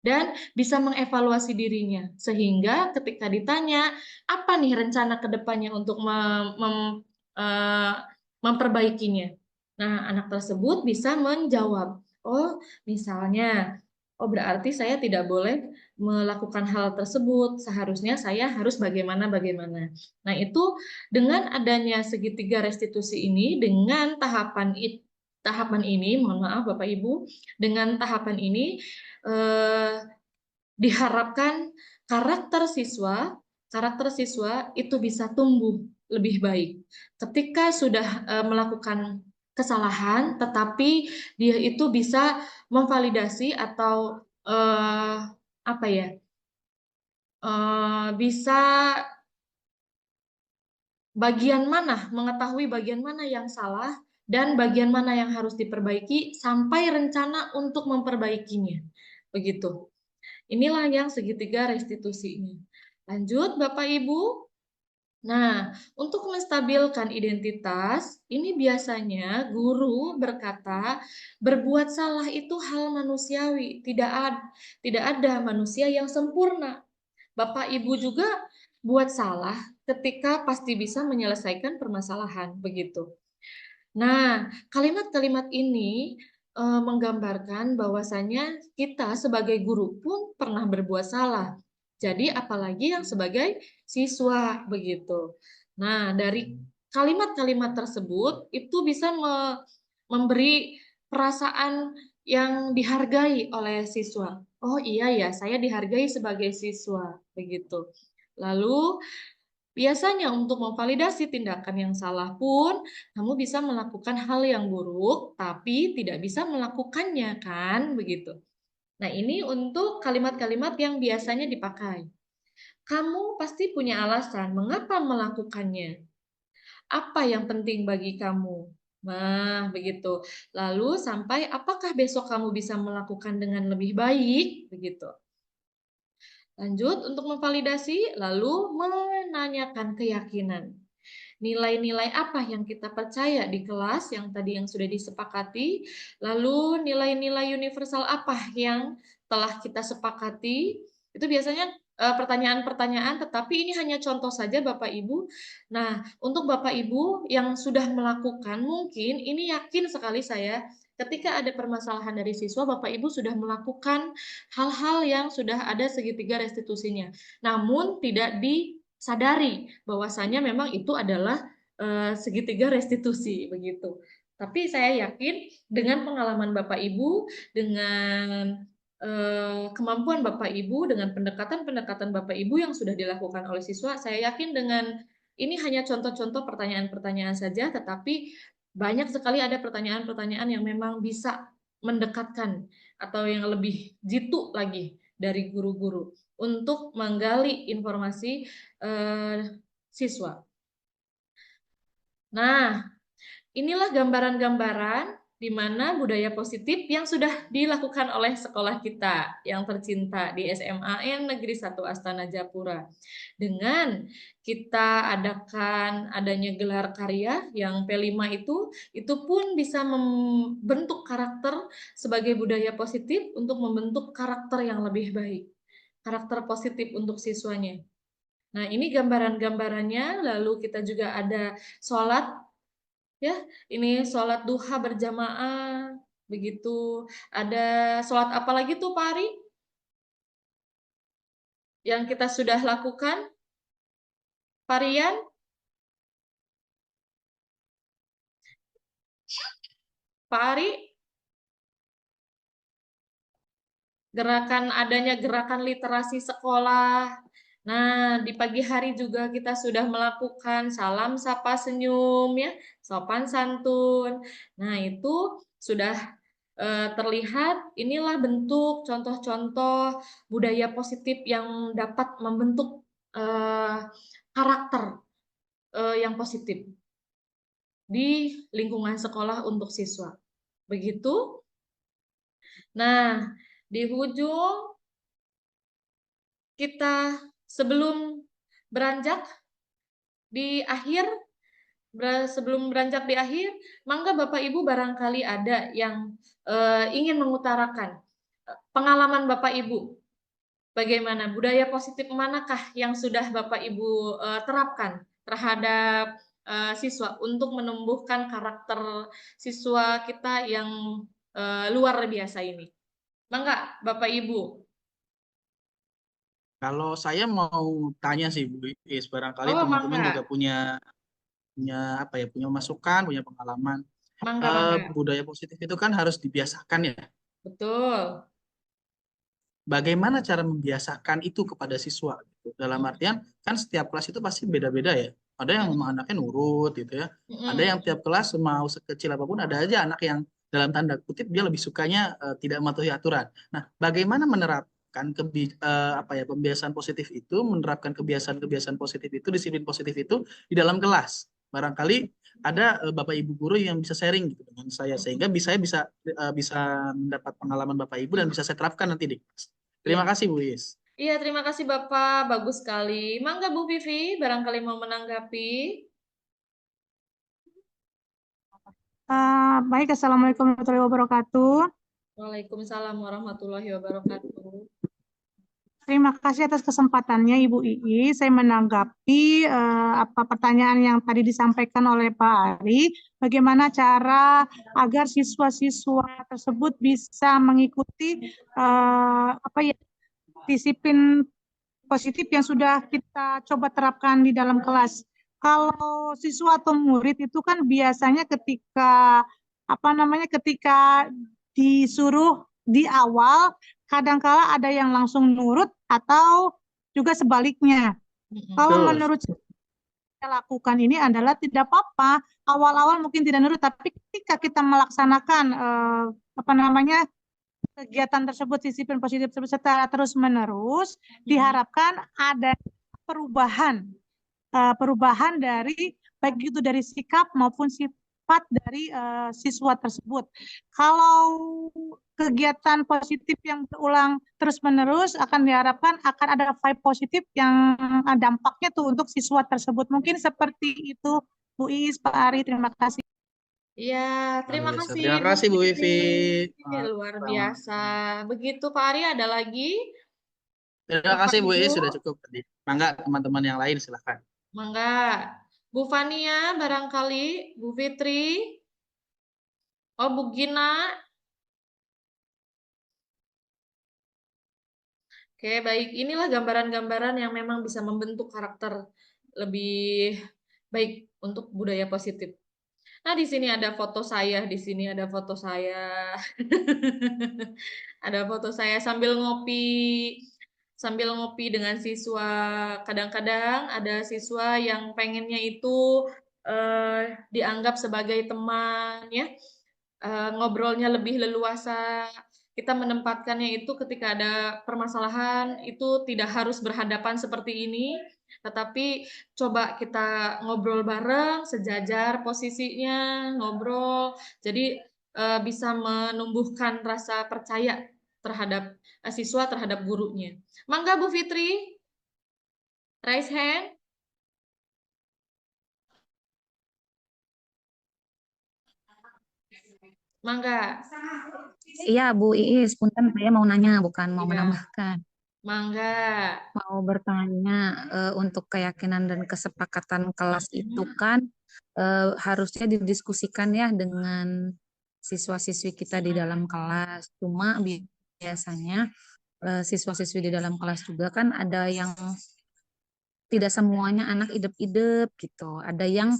Dan bisa mengevaluasi dirinya. Sehingga ketika ditanya, apa nih rencana ke depannya untuk memperbaikinya? Nah, anak tersebut bisa menjawab, oh misalnya, oh berarti saya tidak boleh melakukan hal tersebut, seharusnya saya harus bagaimana-bagaimana. Nah, itu dengan adanya segitiga restitusi ini, dengan tahapan ini, mohon maaf Bapak Ibu, dengan tahapan ini diharapkan karakter siswa itu bisa tumbuh lebih baik. Ketika sudah melakukan kesalahan, tetapi dia itu bisa memvalidasi atau apa ya, bisa mengetahui bagian mana yang salah dan bagian mana yang harus diperbaiki sampai rencana untuk memperbaikinya. Begitu. Inilah yang segitiga restitusinya. Lanjut Bapak Ibu. Nah, untuk menstabilkan identitas, ini biasanya guru berkata, berbuat salah itu hal manusiawi, tidak ada manusia yang sempurna. Bapak Ibu juga buat salah ketika pasti bisa menyelesaikan permasalahan, begitu. Nah, kalimat-kalimat ini menggambarkan bahwasanya kita sebagai guru pun pernah berbuat salah. Jadi apalagi yang sebagai siswa begitu. Nah, dari kalimat-kalimat tersebut itu bisa memberi perasaan yang dihargai oleh siswa. Oh iya ya, saya dihargai sebagai siswa begitu. Lalu biasanya untuk memvalidasi tindakan yang salah pun, kamu bisa melakukan hal yang buruk, tapi tidak bisa melakukannya, kan? Begitu. Nah, ini untuk kalimat-kalimat yang biasanya dipakai. Kamu pasti punya alasan mengapa melakukannya. Apa yang penting bagi kamu? Nah, begitu. Lalu sampai apakah besok kamu bisa melakukan dengan lebih baik? Begitu. Lanjut untuk memvalidasi, lalu menanyakan keyakinan. Nilai-nilai apa yang kita percaya di kelas yang tadi yang sudah disepakati, lalu nilai-nilai universal apa yang telah kita sepakati. Itu biasanya pertanyaan-pertanyaan, tetapi ini hanya contoh saja Bapak Ibu. Nah, untuk Bapak Ibu yang sudah melakukan, mungkin ini yakin sekali saya, ketika ada permasalahan dari siswa, Bapak Ibu sudah melakukan hal-hal yang sudah ada segitiga restitusinya. Namun tidak disadari bahwasanya memang itu adalah segitiga restitusi begitu. Tapi saya yakin dengan pengalaman Bapak Ibu, dengan kemampuan Bapak Ibu, dengan pendekatan-pendekatan Bapak Ibu yang sudah dilakukan oleh siswa, saya yakin dengan ini hanya contoh-contoh pertanyaan-pertanyaan saja, tetapi banyak sekali ada pertanyaan-pertanyaan yang memang bisa mendekatkan atau yang lebih jitu lagi dari guru-guru untuk menggali informasi siswa. Nah, inilah gambaran-gambaran di mana budaya positif yang sudah dilakukan oleh sekolah kita yang tercinta di SMAN Negeri 1 Astana Japura. Dengan kita adakan adanya gelar karya yang P5 itu pun bisa membentuk karakter sebagai budaya positif untuk membentuk karakter yang lebih baik. Karakter positif untuk siswanya. Nah, ini gambaran-gambarannya, lalu kita juga ada sholat. Ya, ini sholat duha berjamaah, begitu. Ada sholat apa lagi tuh Pak Ari? Yang kita sudah lakukan? Pak Rian? Pak Ari? Adanya gerakan literasi sekolah. Nah, di pagi hari juga kita sudah melakukan salam, sapa, senyum, ya, sopan santun. Nah, itu sudah terlihat. Inilah bentuk contoh-contoh budaya positif yang dapat membentuk karakter yang positif di lingkungan sekolah untuk siswa. Begitu. Nah, di ujung kita sebelum beranjak di akhir, mangga Bapak Ibu barangkali ada yang ingin mengutarakan pengalaman Bapak Ibu. Bagaimana budaya positif manakah yang sudah Bapak Ibu terapkan terhadap siswa untuk menumbuhkan karakter siswa kita yang luar biasa ini. Mangga Bapak Ibu. Kalau saya mau tanya sih Bu Is, barangkali Oh, teman-teman mangga. juga punya punya masukan, punya pengalaman. Mangga. Budaya positif itu kan harus dibiasakan ya. Betul. Bagaimana cara membiasakan itu kepada siswa? Gitu. Dalam artian kan setiap kelas itu pasti beda-beda ya. Ada yang anaknya nurut gitu ya. Ada yang tiap kelas mau sekecil apapun, ada aja anak yang dalam tanda kutip dia lebih sukanya tidak mematuhi aturan. Nah, bagaimana menerapkan pembiasaan positif itu, menerapkan kebiasaan-kebiasaan positif itu, disiplin positif itu di dalam kelas? Barangkali ada Bapak Ibu guru yang bisa sharing gitu dengan saya, sehingga saya bisa mendapat pengalaman Bapak Ibu dan bisa saya terapkan nanti di kelas. Terima kasih Bu Is. Iya, terima kasih Bapak, bagus sekali. Mangga Bu Vivi, barangkali mau menanggapi. Baik, Assalamualaikum warahmatullahi wabarakatuh. Waalaikumsalam warahmatullahi wabarakatuh. Terima kasih atas kesempatannya Ibu Ii. Saya menanggapi pertanyaan yang tadi disampaikan oleh Pak Ari. Bagaimana cara agar siswa-siswa tersebut bisa mengikuti disiplin positif yang sudah kita coba terapkan di dalam kelas. Kalau siswa atau murid itu kan biasanya ketika disuruh di awal, kadangkala ada yang langsung nurut atau juga sebaliknya. Kalau menurut saya lakukan ini adalah tidak apa-apa, awal-awal mungkin tidak nurut, tapi ketika kita melaksanakan kegiatan tersebut, disiplin positif tersebut secara terus-menerus, diharapkan ada perubahan dari baik itu dari sikap maupun pendapat dari siswa tersebut. Kalau kegiatan positif yang berulang terus-menerus akan diharapkan akan ada vibe positif yang dampaknya tuh untuk siswa tersebut. Mungkin seperti itu, Bu Iis, Pak Ari, terima kasih. Ya, Luar terima biasa. kasih Terima Bu kasih Bu Fitri. Ivi. Luar Sama. biasa. Begitu Pak Ari, ada lagi? Terima Bapak kasih Bu Ibu, Iis, sudah cukup tadi. Mangga teman-teman yang lain silahkan. mangga. Bu Fania, barangkali. Bu Fitri. Oh, Bu Gina. Oke, baik. Inilah gambaran-gambaran yang memang bisa membentuk karakter lebih baik untuk budaya positif. Nah, di sini ada foto saya, di sini ada foto saya. Ada foto saya sambil ngopi dengan siswa. Kadang-kadang ada siswa yang pengennya itu dianggap sebagai teman, ya. Ngobrolnya lebih leluasa. Kita menempatkannya itu ketika ada permasalahan itu tidak harus berhadapan seperti ini, tetapi coba kita ngobrol bareng, sejajar posisinya, ngobrol. Jadi bisa menumbuhkan rasa percaya terhadap siswa terhadap gurunya. Mangga Bu Fitri, raise hand. Mangga. Iya, Bu Iis, punten saya mau nanya, bukan mau Iya. menambahkan. Mangga. Mau bertanya untuk keyakinan dan kesepakatan kelas itu kan harusnya didiskusikan ya dengan siswa-siswi kita di dalam kelas. Cuma biasanya siswa-siswi di dalam kelas juga kan ada yang tidak semuanya anak idep-idep gitu. Ada yang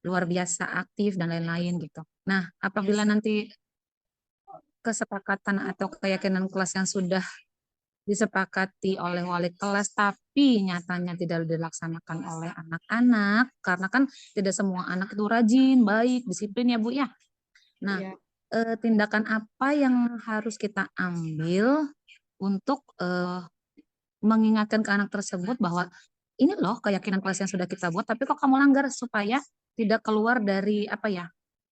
luar biasa aktif dan lain-lain gitu. Nah, apabila nanti kesepakatan atau keyakinan kelas yang sudah disepakati oleh wali kelas, tapi nyatanya tidak dilaksanakan oleh anak-anak, karena kan tidak semua anak itu rajin, baik, disiplin ya Bu ya. Nah, Iya. tindakan apa yang harus kita ambil untuk mengingatkan ke anak tersebut bahwa ini loh keyakinan kelas yang sudah kita buat, tapi kok kamu langgar, supaya tidak keluar dari apa ya,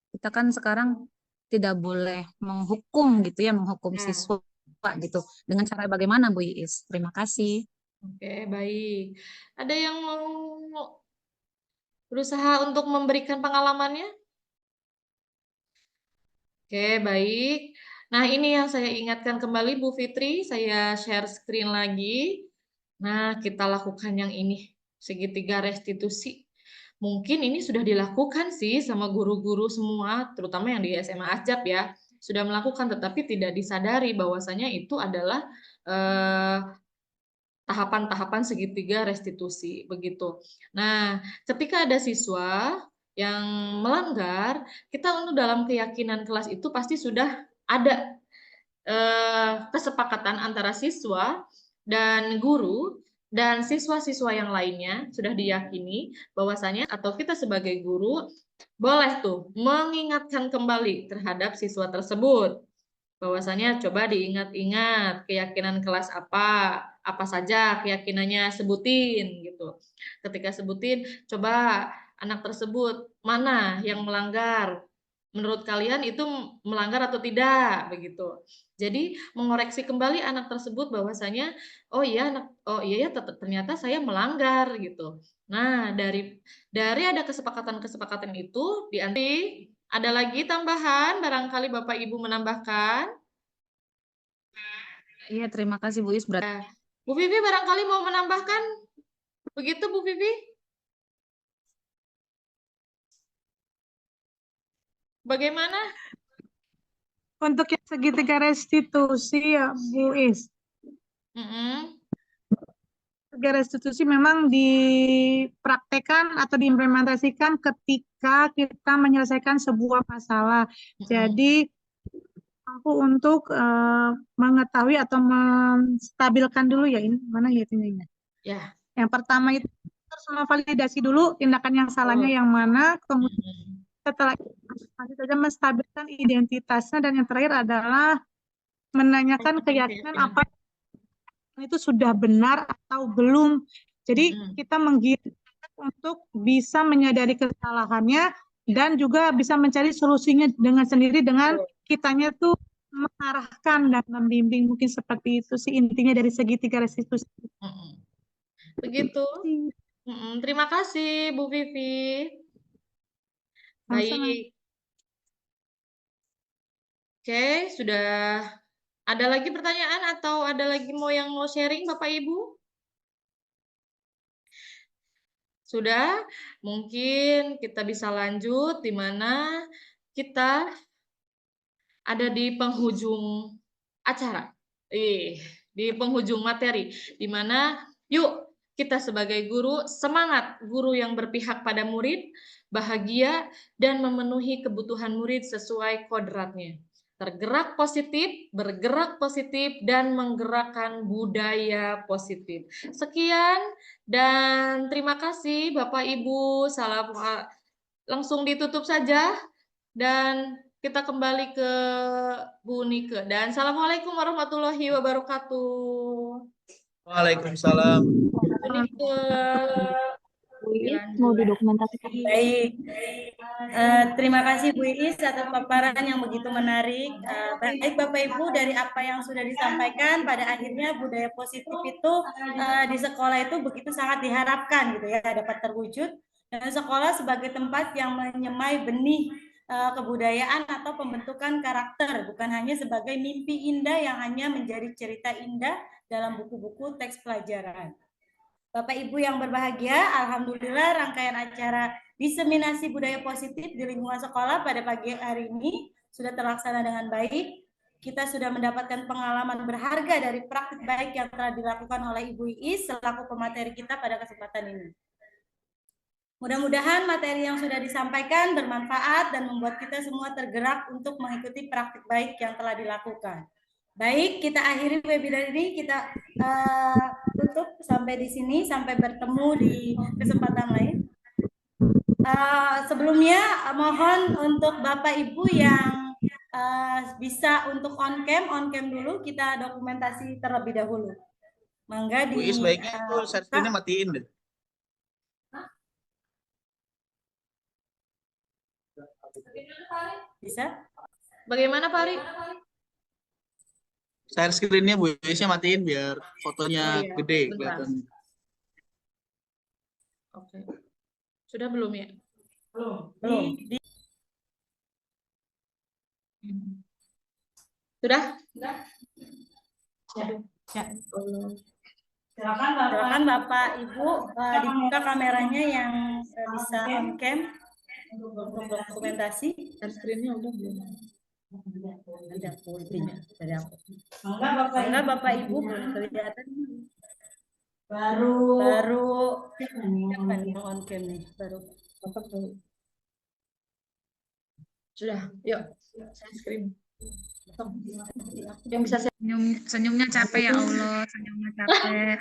kita kan sekarang tidak boleh menghukum gitu ya, menghukum Nah. siswa gitu. Dengan cara bagaimana Bu Iis? Terima kasih. Oke, baik. Ada yang mau berusaha untuk memberikan pengalamannya? Oke, baik. Nah, ini yang saya ingatkan kembali Bu Fitri, saya share screen lagi. Nah, kita lakukan yang ini, segitiga restitusi. Mungkin ini sudah dilakukan sih sama guru-guru semua, terutama yang di SMA Ajab ya, sudah melakukan, tetapi tidak disadari bahwasanya itu adalah tahapan-tahapan segitiga restitusi, begitu. Nah, ketika ada siswa yang melanggar, kita untuk dalam keyakinan kelas itu pasti sudah ada kesepakatan antara siswa dan guru dan siswa-siswa yang lainnya sudah diyakini bahwasanya atau kita sebagai guru boleh tuh mengingatkan kembali terhadap siswa tersebut bahwasanya coba diingat-ingat keyakinan kelas apa saja keyakinannya, sebutin gitu. Ketika sebutin, coba anak tersebut mana yang melanggar, menurut kalian itu melanggar atau tidak, begitu. Jadi mengoreksi kembali anak tersebut bahwasanya oh iya ya ternyata saya melanggar gitu. Nah, dari ada kesepakatan-kesepakatan itu ada lagi tambahan, barangkali Bapak Ibu menambahkan. Iya, terima kasih Bu Iis. Bu Vivi barangkali mau menambahkan? Begitu Bu Vivi? Bagaimana? Untuk yang segitiga restitusi ya Bu Is. Segitiga restitusi memang dipraktekkan atau diimplementasikan ketika kita menyelesaikan sebuah masalah. Jadi mampu untuk mengetahui atau menstabilkan dulu ya, ini mana ya ininya. Ya. Yang pertama itu harus memvalidasi dulu tindakan yang salahnya yang mana, kemudian setelah itu masih saja menstabilkan identitasnya, dan yang terakhir adalah menanyakan keyakinan apa itu sudah benar atau belum. Jadi kita menggiring untuk bisa menyadari kesalahannya dan juga bisa mencari solusinya dengan sendiri dengan kitanya tuh mengarahkan dan membimbing, mungkin seperti itu sih intinya dari segitiga restitusi. Begitu. Terima kasih Bu Vivi. Sama-sama. Baik. Oke, sudah ada lagi pertanyaan atau ada lagi yang mau sharing Bapak Ibu? Sudah, mungkin kita bisa lanjut di mana kita ada di penghujung acara. Di penghujung materi di mana yuk kita sebagai guru semangat, guru yang berpihak pada murid, bahagia dan memenuhi kebutuhan murid sesuai kodratnya. Tergerak positif, bergerak positif, dan menggerakkan budaya positif. Sekian dan terima kasih Bapak Ibu. Salam, langsung ditutup saja dan kita kembali ke Bu Nike. Dan Assalamualaikum warahmatullahi wabarakatuh. Waalaikumsalam. Bu Nike. Mau didokumentasikan. Baik. Terima kasih Bu Iis atas paparan yang begitu menarik. Baik Bapak Ibu, dari apa yang sudah disampaikan, pada akhirnya budaya positif itu di sekolah itu begitu sangat diharapkan gitu ya, dapat terwujud. Dan sekolah sebagai tempat yang menyemai benih kebudayaan atau pembentukan karakter, bukan hanya sebagai mimpi indah yang hanya menjadi cerita indah dalam buku-buku teks pelajaran. Bapak Ibu yang berbahagia, alhamdulillah rangkaian acara diseminasi budaya positif di lingkungan sekolah pada pagi hari ini sudah terlaksana dengan baik. Kita sudah mendapatkan pengalaman berharga dari praktik baik yang telah dilakukan oleh Ibu Iis selaku pemateri kita pada kesempatan ini. Mudah-mudahan materi yang sudah disampaikan bermanfaat dan membuat kita semua tergerak untuk mengikuti praktik baik yang telah dilakukan. Baik, kita akhiri webinar ini, kita tutup sampai di sini, sampai bertemu di kesempatan lain. Sebelumnya mohon untuk Bapak Ibu yang bisa untuk on cam dulu, kita dokumentasi terlebih dahulu. Mangga di Bu Is, baiknya itu share screen-nya matiin deh. Bisa? Bagaimana Pak Ari? Share screen-nya Bu Isnya matiin biar fotonya iya. gede Bentar. kelihatan. Oke. Sudah belum ya? Belum. Sudah? Ya. Silakan Bapak Ibu dibuka kameranya yang bisa on cam untuk dokumentasi. Share screen-nya udah belum? Ada intinya dari aku. Enggak Bapak Ibu kelihatan baru siapa nih yang on cam nih baru. Sudah, yuk. Share screen. Yang bisa saya Senyumnya capek ya Allah, senyumnya capek.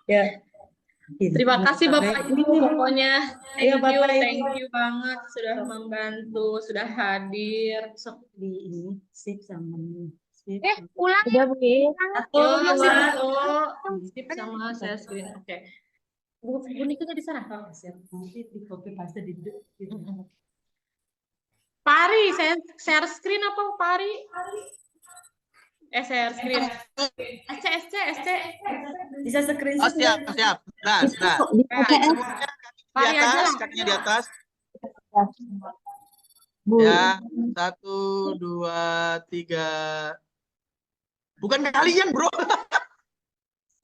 Ya. terima kasih Bapak Ibu pokoknya Ayo, Bapak, Ibu. thank you banget sudah membantu, sudah hadir. Sok Di ini sip sama ini. Sip. Ulang Udah, Bu Is. satu, sip sama share screen. Oke. Bu Nike di sana. Nanti di copy paste di Pari, saya share screen apa Pari? Share screen. SC. bisa screen Oh, siap. Nah. Di Baik, PPS. semuanya Pari di aja atas, lah. kakinya di atas. Bu. Ya, 1, 2, 3. Bukan kalian, bro.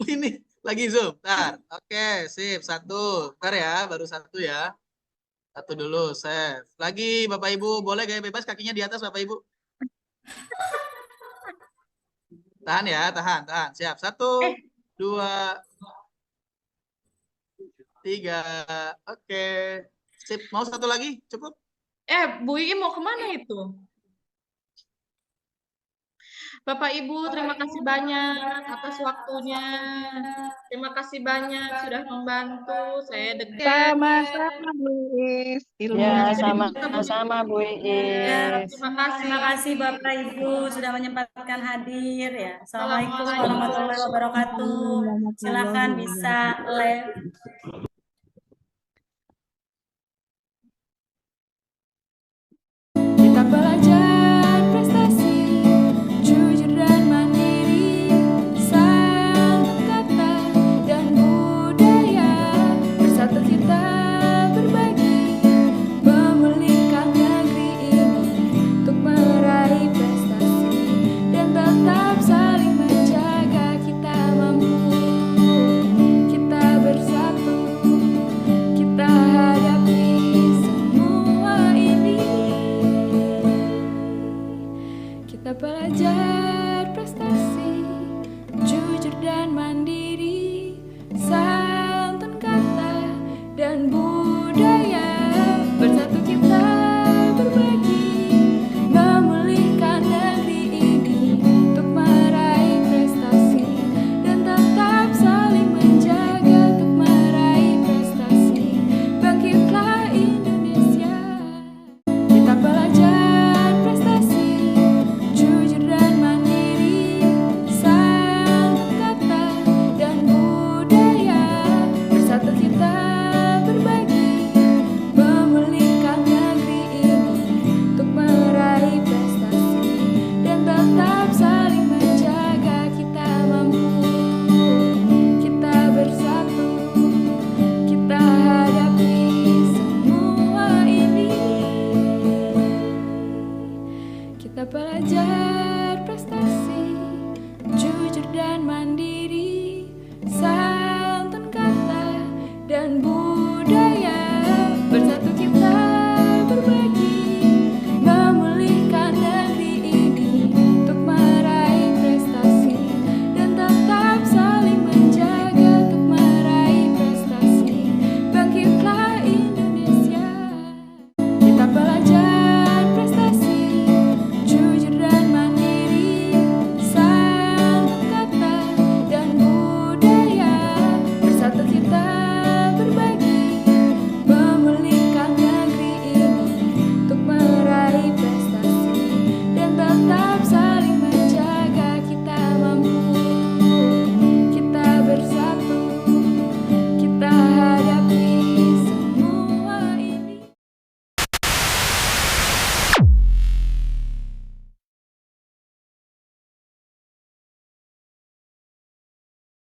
Ini lagi zoom. Bentar. Oke, sip. 1. Bentar ya, baru 1 ya. 1 dulu, save. Lagi, Bapak Ibu. Boleh gaya bebas kakinya di atas, Bapak Ibu. Tahan ya, tahan. Siap. 1, 2, 3. Oke. Sip. Mau 1 lagi? Cukup? Bu Ii mau kemana itu? Bapak Ibu, terima kasih banyak atas waktunya. Terima kasih banyak sudah membantu. Saya deg-degan. Sama-sama, Bu Is. Ya, Ilmunya sama-sama Bu Ya, Iis. Terima kasih. terima kasih Bapak Ibu sudah menyempatkan hadir ya. Assalamualaikum Assalamualaikum. warahmatullahi wabarakatuh. Silakan bisa live. Kita belajar prestasi, jujur dan mandiri, santun kata dan budaya. Bersatu kita berbagi, memulihkan negeri ini untuk meraih prestasi dan tetap saling menjaga. Kita mampu, kita bersatu, kita hadapi semua ini. Kita belajar prestasi, jujur dan mandiri, santun kata dan budaya. Bersatu kita berbagi, memulihkan negeri ini untuk meraih prestasi dan tetap saling menjaga untuk meraih prestasi. Bangkitlah Indonesia. Kita belajar prestasi, jujur dan mandiri, santun kata dan budaya. Bersatu kita berbagi, memulihkan negeri ini untuk meraih prestasi dan tetap saling menjaga. Kita mampu, kita bersatu, kita hadapi semua ini. Kita belajar prestasi, jujur dan mandiri.